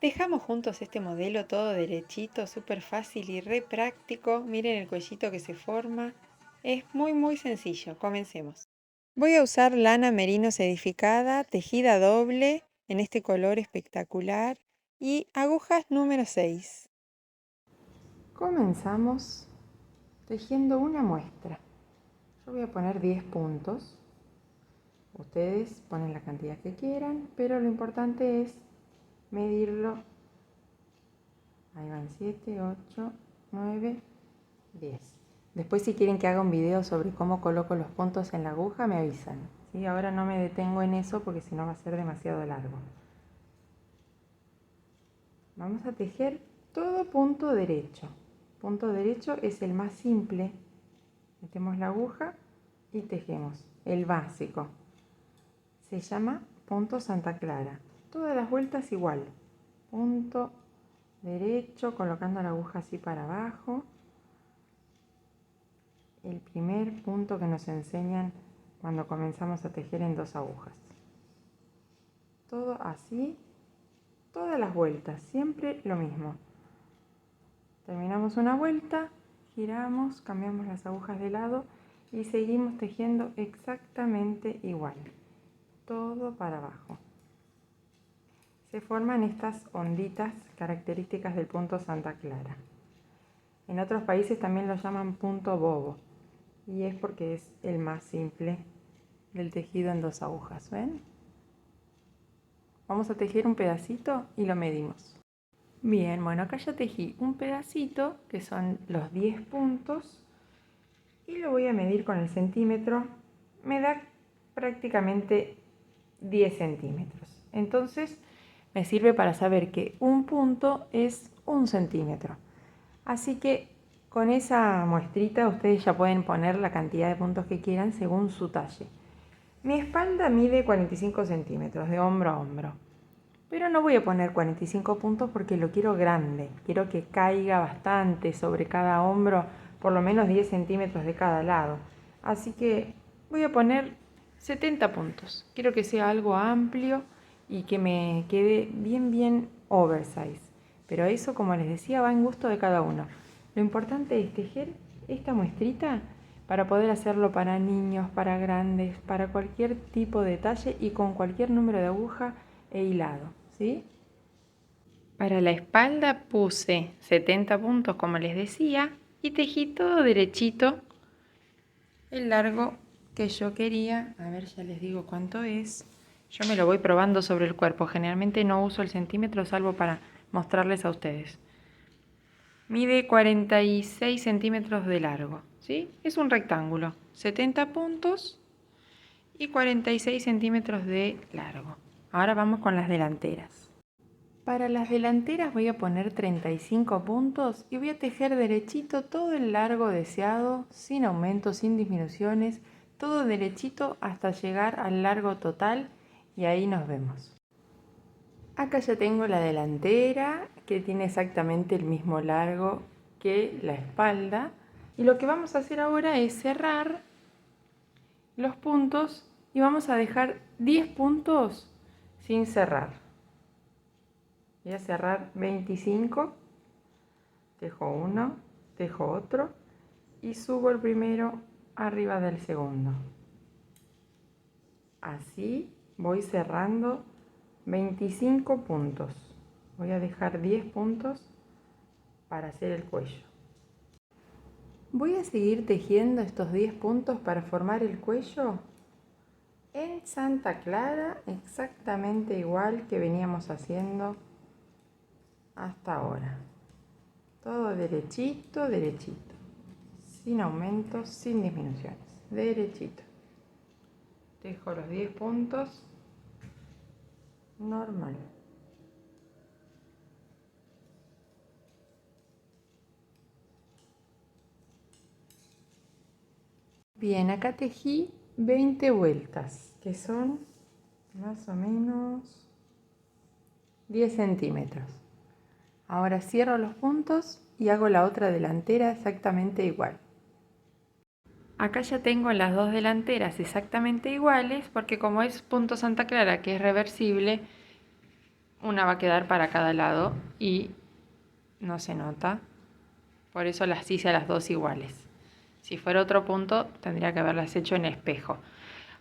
Dejamos juntos este modelo todo derechito, súper fácil y re práctico. Miren el cuellito que se forma. Es muy sencillo. Comencemos. Voy a usar lana merino sedificada, tejida doble, en este color espectacular, y agujas número 6. Comenzamos tejiendo una muestra. Yo voy a poner 10 puntos. Ustedes ponen la cantidad que quieran, pero lo importante es medirlo. Ahí van 7, 8, 9, 10. Después si quieren que haga un video sobre cómo coloco los puntos en la aguja, me avisan. ¿Sí? Ahora no me detengo en eso porque si no va a ser demasiado largo. Vamos a tejer todo punto derecho. Punto derecho es el más simple. Metemos la aguja y tejemos el básico. Se llama punto Santa Clara. Todas las vueltas igual. Punto derecho, colocando la aguja así para abajo. El primer punto que nos enseñan cuando comenzamos a tejer en 2 agujas. Todo así, todas las vueltas, siempre lo mismo. Terminamos una vuelta, giramos, cambiamos las agujas de lado y seguimos tejiendo exactamente igual. Todo para abajo. Se forman estas onditas características del punto Santa Clara. En otros países también lo llaman punto bobo y es porque es el más simple del tejido en 2 agujas. ¿Ven? Vamos a tejer un pedacito y lo medimos. Bien, bueno, acá ya tejí un pedacito que son los 10 puntos y lo voy a medir con el centímetro. Me da prácticamente 10 centímetros. Entonces me sirve para saber que un punto es 1 centímetro. Así que con esa muestrita ustedes ya pueden poner la cantidad de puntos que quieran según su talle. Mi espalda mide 45 centímetros de hombro a hombro. Pero no voy a poner 45 puntos porque lo quiero grande. Quiero que caiga bastante sobre cada hombro, por lo menos 10 centímetros de cada lado. Así que voy a poner 70 puntos. Quiero que sea algo amplio y que me quede bien oversize. Pero eso, como les decía, va en gusto de cada uno. Lo importante es tejer esta muestrita para poder hacerlo para niños, para grandes, para cualquier tipo de talle y con cualquier número de aguja e hilado. ¿Sí? Para la espalda puse 70 puntos como les decía y tejí todo derechito el largo que yo quería. A ver, ya les digo cuánto es. Yo me lo voy probando sobre el cuerpo. Generalmente no uso el centímetro salvo para mostrarles a ustedes. Mide 46 centímetros de largo. ¿Sí? Es un rectángulo. 70 puntos y 46 centímetros de largo. Ahora vamos con las delanteras. Para las delanteras voy a poner 35 puntos y voy a tejer derechito todo el largo deseado, sin aumentos, sin disminuciones, todo derechito hasta llegar al largo total y ahí nos vemos. Acá ya tengo la delantera que tiene exactamente el mismo largo que la espalda y lo que vamos a hacer ahora es cerrar los puntos y vamos a dejar 10 puntos sin cerrar. Voy a cerrar 25, tejo uno, tejo otro y subo el primero arriba del segundo. Así voy cerrando 25 puntos. Voy a dejar 10 puntos para hacer el cuello. Voy a seguir tejiendo estos 10 puntos para formar el cuello en Santa Clara, exactamente igual que veníamos haciendo hasta ahora. Todo derechito, derechito. Sin aumentos, sin disminuciones. Derechito. Dejo los 10 puntos. Normal. Bien, acá tejí 20 vueltas, que son más o menos 10 centímetros. Ahora cierro los puntos y hago la otra delantera exactamente igual. Acá ya tengo las dos delanteras exactamente iguales porque como es punto Santa Clara que es reversible, una va a quedar para cada lado y no se nota. Por eso las hice a las dos iguales. Si fuera otro punto, tendría que haberlas hecho en espejo.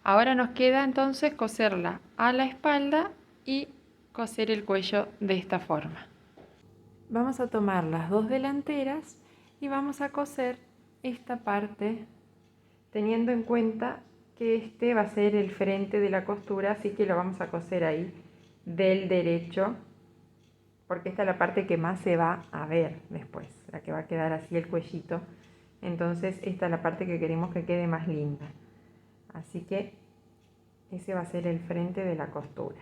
Ahora nos queda entonces coserla a la espalda y coser el cuello de esta forma. Vamos a tomar las dos delanteras y vamos a coser esta parte teniendo en cuenta que este va a ser el frente de la costura, así que lo vamos a coser ahí del derecho, porque esta es la parte que más se va a ver después, la que va a quedar así el cuellito. Entonces esta es la parte que queremos que quede más linda, así que ese va a ser el frente de la costura.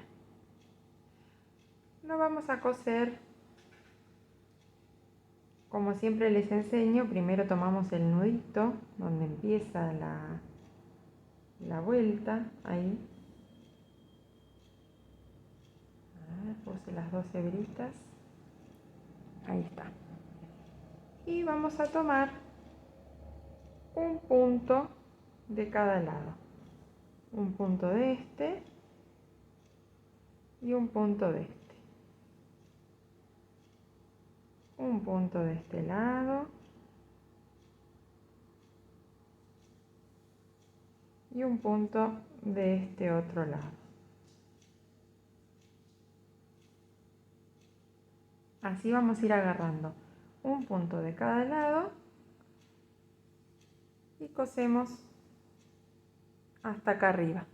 Lo vamos a coser como siempre les enseño. Primero tomamos el nudito donde empieza la vuelta, ahí. A ver, puse las dos hebritas, ahí está. Y vamos a tomar un punto de cada lado, un punto de este y un punto de este, un punto de este lado y un punto de este otro lado. Así vamos a ir agarrando un punto de cada lado y cosemos hasta acá arriba.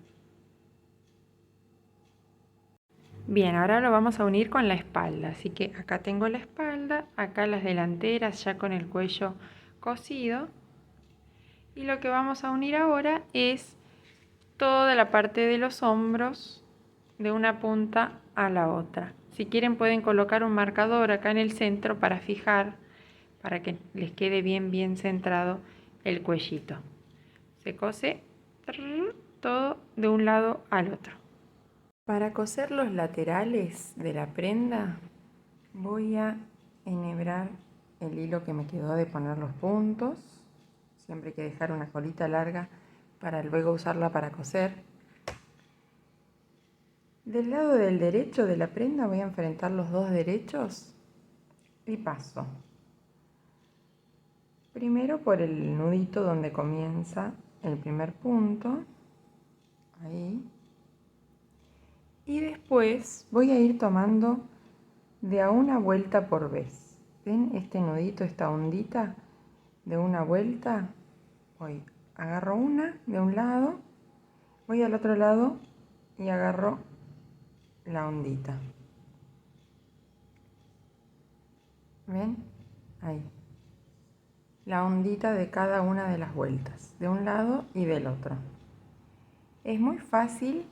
Bien, ahora lo vamos a unir con la espalda, así que acá tengo la espalda, acá las delanteras ya con el cuello cosido, y lo que vamos a unir ahora es toda la parte de los hombros de una punta a la otra. Si quieren pueden colocar un marcador acá en el centro para fijar, para que les quede bien centrado el cuellito. Se cose todo de un lado al otro. Para coser los laterales de la prenda voy a enhebrar el hilo que me quedó de poner los puntos. Siempre hay que dejar una colita larga para luego usarla para coser. Del lado del derecho de la prenda voy a enfrentar los dos derechos y paso. Primero por el nudito donde comienza el primer punto, ahí. Y después voy a ir tomando de a una vuelta por vez. ¿Ven este nudito, esta ondita? De una vuelta, agarro una de un lado, voy al otro lado y agarro la ondita. ¿Ven? Ahí. La ondita de cada una de las vueltas, de un lado y del otro. Es muy fácil,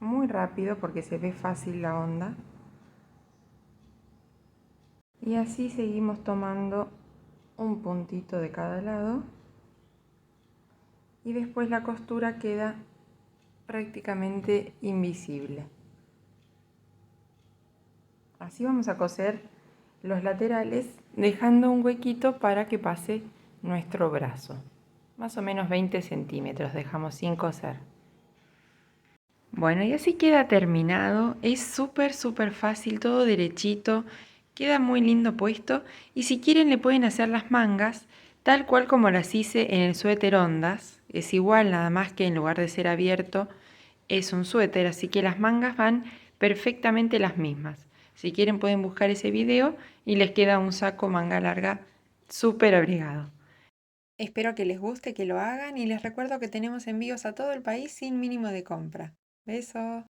muy rápido porque se ve fácil la onda. Y así seguimos tomando un puntito de cada lado y después la costura queda prácticamente invisible. Así vamos a coser los laterales dejando un huequito para que pase nuestro brazo. Más o menos 20 centímetros dejamos sin coser. Bueno, y así queda terminado. Es súper fácil, todo derechito. Queda muy lindo puesto. Y si quieren le pueden hacer las mangas tal cual como las hice en el suéter ondas. Es igual, nada más que en lugar de ser abierto es un suéter, así que las mangas van perfectamente las mismas. Si quieren pueden buscar ese video y les queda un saco manga larga súper abrigado. Espero que les guste, que lo hagan y les recuerdo que tenemos envíos a todo el país sin mínimo de compra. Besos.